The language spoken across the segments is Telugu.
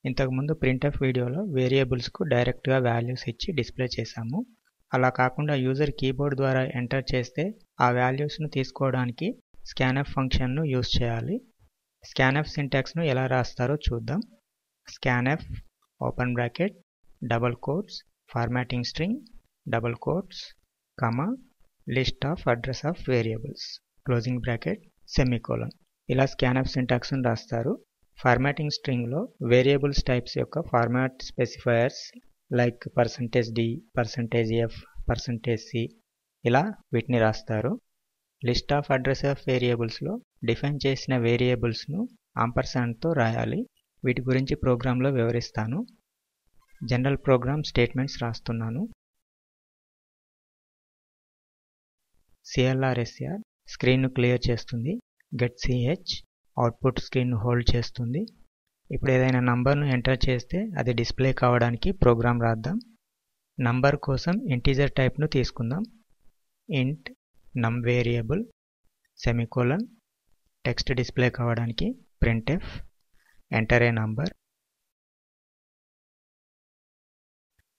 ఇంతకుముందు ప్రింట్ఎఫ్ వీడియోలో వేరియబుల్స్కు డైరెక్ట్గా వాల్యూస్ ఇచ్చి డిస్ప్లే చేశాము. అలా కాకుండా యూజర్ కీబోర్డ్ ద్వారా ఎంటర్ చేస్తే ఆ వాల్యూస్ను తీసుకోవడానికి స్కాన్ఎఫ్ ఫంక్షన్ను యూజ్ చేయాలి. స్కాన్ఎఫ్ సింటాక్స్ను ఎలా రాస్తారో చూద్దాం. Scanf open bracket double quotes formatting string double quotes comma list of address of variables closing bracket semicolon. ఇలా స్కాన్ఎఫ్ సింటాక్స్ను రాస్తారు. ఫార్మాటింగ్ స్ట్రింగ్లో వేరియబుల్స్ టైప్స్ యొక్క format specifiers like %d, %f, %c ఇలా వీటిని రాస్తారు. లిస్ట్ ఆఫ్ అడ్రస్ ఆఫ్ వేరియబుల్స్లో డిఫైన్ చేసిన వేరియబుల్స్ను ఆంపర్సాండ్తో రాయాలి. వీటి గురించి ప్రోగ్రాంలో వివరిస్తాను. జనరల్ ప్రోగ్రామ్ స్టేట్మెంట్స్ రాస్తున్నాను. clrsr స్క్రీన్ను క్లియర్ చేస్తుంది. getch అవుట్పుట్ స్క్రీన్ను హోల్డ్ చేస్తుంది. ఇప్పుడు ఏదైనా నంబర్ను ఎంటర్ చేస్తే అది డిస్ప్లే కావడానికి ప్రోగ్రామ్ రాద్దాం. నంబర్ కోసం ఇంటీజర్ టైప్ను తీసుకుందాం. int num variable semicolon text display కావడానికి printf enter a number.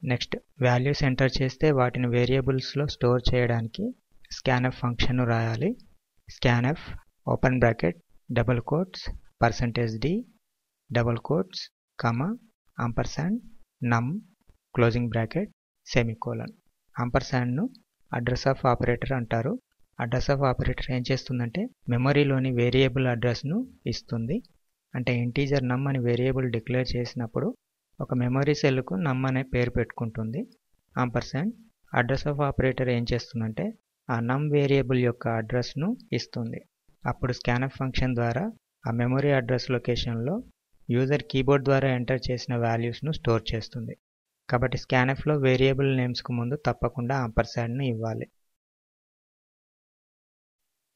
Next values enter చేస్తే వాటిని వేరియబుల్స్లో స్టోర్ చేయడానికి స్కాన్ఎఫ్ ఫంక్షన్ను రాయాలి. Scanf open bracket double quotes %d double quotes comma ampersand num closing bracket semicolon. ఆంపర్సాండ్ను అడ్రస్ ఆఫ్ ఆపరేటర్ అంటారు. అడ్రస్ ఆఫ్ ఆపరేటర్ ఏం చేస్తుందంటే మెమరీలోని వేరియబుల్ అడ్రస్ను ఇస్తుంది. అంటే ఇంటీజర్ num అని వేరియబుల్ డిక్లేర్ చేసినప్పుడు ఒక మెమరీ సెల్కు num అనే పేరు పెట్టుకుంటుంది. ఆంపర్సాండ్ అడ్రస్ ఆఫ్ ఆపరేటర్ ఏం చేస్తుందంటే ఆ num వేరియబుల్ యొక్క అడ్రస్ను ఇస్తుంది. అప్పుడు స్కాన్ఎఫ్ ఫంక్షన్ ద్వారా ఆ మెమరీ అడ్రస్ లొకేషన్లో యూజర్ కీబోర్డ్ ద్వారా ఎంటర్ చేసిన వాల్యూస్ను స్టోర్ చేస్తుంది. కాబట్టి స్కాన్ఎఫ్లో వేరియబుల్ నేమ్స్కు ముందు తప్పకుండా ఆంపర్సాండ్ను ఇవ్వాలి.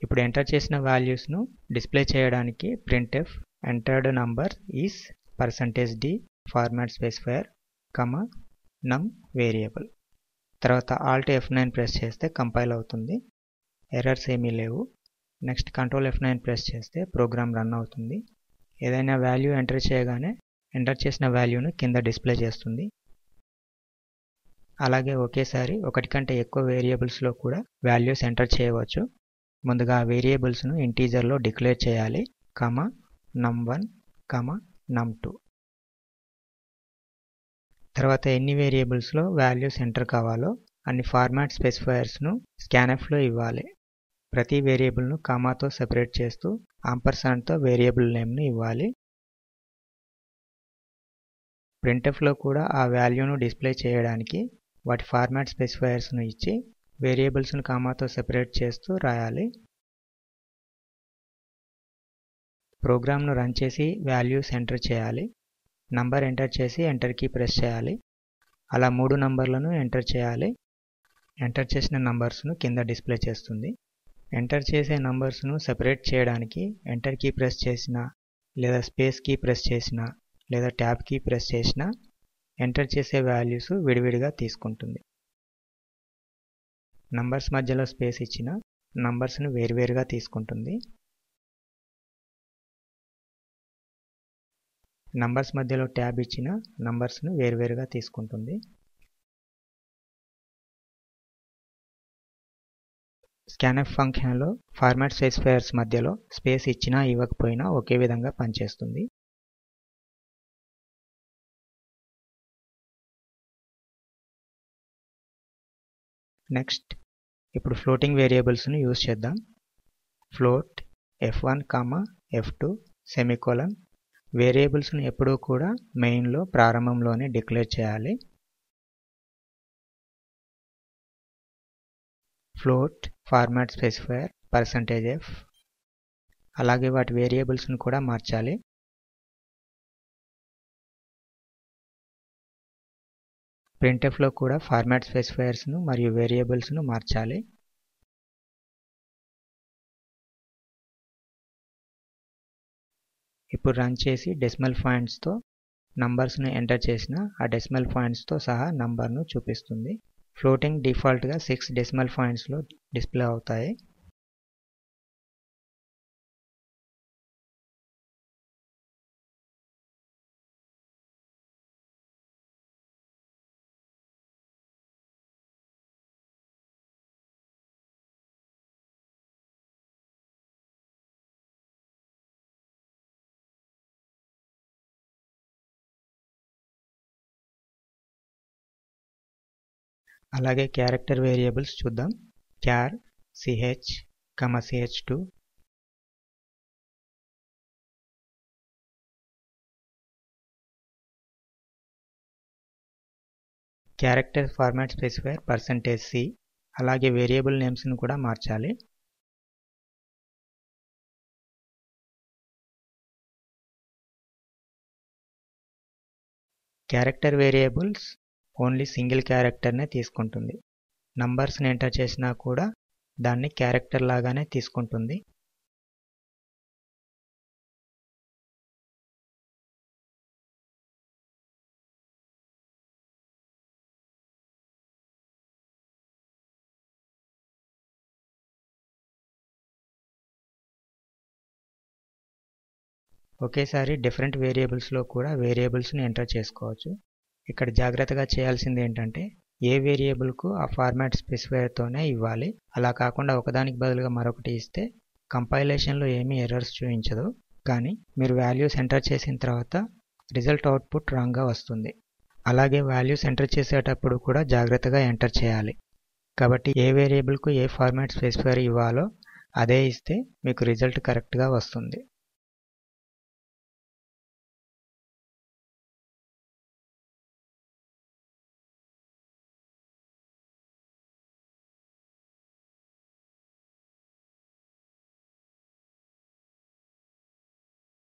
ఇప్పుడు ఎంటర్ చేసిన వాల్యూస్ను డిస్ప్లే చేయడానికి printf entered number is %d format specifier comma num variable. తర్వాత Alt F9 ప్రెస్ చేస్తే కంపైల్ అవుతుంది. ఎర్రర్స్ ఏమీ లేవు. నెక్స్ట్ Ctrl F9 ప్రెస్ చేస్తే ప్రోగ్రామ్ రన్ అవుతుంది. ఏదైనా వాల్యూ ఎంటర్ చేయగానే ఎంటర్ చేసిన వాల్యూను కింద డిస్ప్లే చేస్తుంది. అలాగే ఒకేసారి ఒకటి కంటే ఎక్కువ వేరియబుల్స్లో కూడా వాల్యూస్ ఎంటర్ చేయవచ్చు. ముందుగా ఆ వేరియబుల్స్ను ఇంటీజర్లో డిక్లేర్ చేయాలి. Comma num1 comma num2. తర్వాత ఎన్ని వేరియబుల్స్లో వాల్యూస్ ఎంటర్ కావాలో అన్ని ఫార్మాట్ స్పెసిఫైయర్స్ను స్కాన్ఎఫ్లో ఇవ్వాలి. ప్రతి వేరియబుల్ను కామాతో సెపరేట్ చేస్తూ ఆంపర్సాండ్తో వేరియబుల్ నేమ్ను ఇవ్వాలి. ప్రింట్ఎఫ్లో కూడా ఆ వాల్యూను డిస్ప్లే చేయడానికి వాటి ఫార్మాట్ స్పెసిఫైయర్స్ను ఇచ్చి వేరియబుల్స్ను కామాతో సెపరేట్ చేస్తూ రాయాలి. ప్రోగ్రామ్ను రన్ చేసి వాల్యూస్ ఎంటర్ చేయాలి. నంబర్ ఎంటర్ చేసి ఎంటర్ కీ ప్రెస్ చేయాలి. అలా 3 నంబర్లను ఎంటర్ చేయాలి. ఎంటర్ చేసిన నంబర్స్ను కింద డిస్ప్లే చేస్తుంది. ఎంటర్ చేసే నంబర్స్ను సెపరేట్ చేయడానికి ఎంటర్ కీ ప్రెస్ చేసిన లేదా స్పేస్ కీ ప్రెస్ చేసిన లేదా ట్యాబ్ కీ ప్రెస్ చేసిన ఎంటర్ చేసే వాల్యూస్ విడివిడిగా తీసుకుంటుంది. నంబర్స్ మధ్యలో స్పేస్ ఇచ్చిన నంబర్స్ను వేరువేరుగా తీసుకుంటుంది. నంబర్స్ మధ్యలో ట్యాబ్ ఇచ్చిన నంబర్స్ను వేరువేరుగా తీసుకుంటుంది. స్కాన్ఎఫ్ ఫంక్షన్లో ఫార్మాట్ స్పెసిఫైయర్స్ మధ్యలో స్పేస్ ఇచ్చినా ఇవ్వకపోయినా ఒకే విధంగా పనిచేస్తుంది. నెక్స్ట్ ఇప్పుడు ఫ్లోటింగ్ వేరియబుల్స్ను యూజ్ చేద్దాం. Float f1 comma f2 semicolon. వేరియబుల్స్ను ఎప్పుడూ కూడా మెయిన్లో ప్రారంభంలోనే డిక్లేర్ చేయాలి. Float format specifier %f. అలాగే వాటి వేరియబుల్స్ను కూడా మార్చాలి. ప్రింట్ఎఫ్లో కూడా ఫార్మాట్ స్పెసిఫైయర్స్ను మరియు వేరియబుల్స్ను మార్చాలి. ఇప్పుడు రన్ చేసి డెసిమల్ పాయింట్స్తో నంబర్స్ను ఎంటర్ చేసిన ఆ డెసిమల్ పాయింట్స్తో సహా నంబర్ను చూపిస్తుంది. ఫ్లోటింగ్ డిఫాల్ట్గా 6 డెసిమల్ పాయింట్స్లో డిస్ప్లే అవుతాయి. అలాగే క్యారెక్టర్ వేరియబుల్స్ చూద్దాం. char ch, ch2, character format specifier %c. అలాగే వేరియబుల్ నేమ్స్ను కూడా మార్చాలి. క్యారెక్టర్ వేరియబుల్స్ ఓన్లీ సింగిల్ క్యారెక్టర్నే తీసుకుంటుంది. నంబర్స్ని ఎంటర్ చేసినా కూడా దాన్ని క్యారెక్టర్ లాగానే తీసుకుంటుంది. ఒకేసారి డిఫరెంట్ వేరియబుల్స్లో కూడా వేరియబుల్స్ని ఎంటర్ చేసుకోవచ్చు. ఇక్కడ జాగ్రత్తగా చేయాల్సింది ఏంటంటే ఏ వేరియబుల్కు ఆ ఫార్మాట్ స్పెసిఫైయర్తోనే ఇవ్వాలి. అలా కాకుండా ఒకదానికి బదులుగా మరొకటి ఇస్తే కంపైలేషన్లో ఏమీ ఎర్రర్స్ చూపించదు, కానీ మీరు వాల్యూస్ ఎంటర్ చేసిన తర్వాత రిజల్ట్ అవుట్పుట్ రాంగ్గా వస్తుంది. అలాగే వాల్యూస్ ఎంటర్ చేసేటప్పుడు కూడా జాగ్రత్తగా ఎంటర్ చేయాలి. కాబట్టి ఏ వేరియబుల్కు ఏ ఫార్మాట్ స్పెసిఫైయర్ ఇవ్వాలో అదే ఇస్తే మీకు రిజల్ట్ కరెక్ట్గా వస్తుంది.